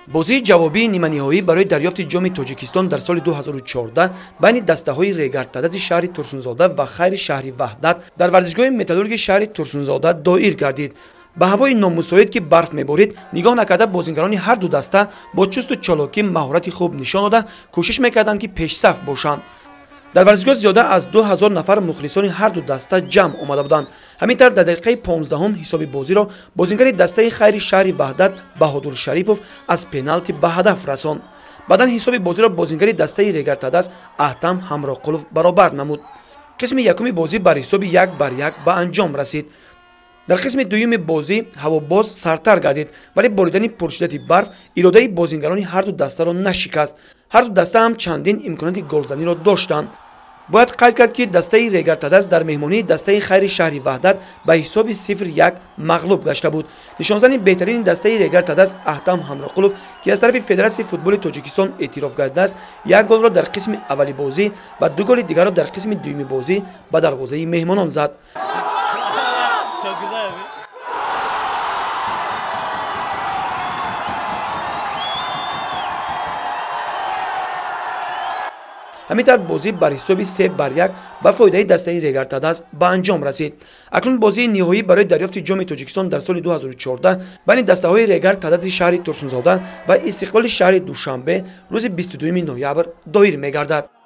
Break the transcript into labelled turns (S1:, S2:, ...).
S1: бозии ҷавобии ниманиҳоӣ барои дарёфти ҷоми тоҷикистон дар соли 2014 байни дастаҳои регартадази шаҳри Турсунзода ва хайри шаҳри Ваҳдат дар варзишгоҳи металлурги шаҳри Турсунзода доир гардид. ба ҳавои номусоид ки барф меборид нигоҳ накарда бозингарони ҳарду даста бо чусту чолокӣ маҳорати хуб нишон дода кӯшиш мекарданд ки пешсаф бошанд. дар варзишгоҳ зиёда аз 2000 нафар мухлисони ҳарду даста ҷамъ омада буданд. ҳамин тавр дар дақиқаи 15 ҳисоби бозиро бозингари дастаи хайри шаҳри Ваҳдат Баҳодур Шарипов аз пеналти ба ҳадаф расонд. баъдан ҳисоби бозиро бозингари дастаи регартадас Аҳтам Ҳамроқулов баробар намуд. қисми якуми бозӣ бар ҳисоби 1-1 ба анҷом расид. дар қисми дуюми бозӣ ҳавобоз сартар гардид, вале боридани пуршиддати барф иродаи бозингарони ҳарду дастаро нашикаст. ҳарду даста ҳам чандин имконоти голзаниро доштанд. бояд қайд кард ки дастаи регартадас дар меҳмонии дастаи хайри шаҳри Ваҳдат ба ҳисоби 0-1 мағлуб гашта буд. нишонзани беҳтарини дастаи регартадас Аҳтам Ҳамроқулов ки аз тарафи Федератсияи футболи Тоҷикистон эътироф гардидааст, як голро дар қисми аввали бозӣ ва ду голи дигарро дар қисми дуюми бозӣ ба дарвозаи меҳмонон зад. ҳамин тавр бозӣ бар ҳисоби 3-1 ба фоидаи дастаи регартадас ба анҷом расид. акнун бозии ниҳоӣ барои дарёфти ҷоми Тоҷикистон дар соли 2014 байни дастаҳои регартадази шаҳри Турсунзода ва истиқлоли шаҳри Душанбе рӯзи 22 ноябр доир мегардад.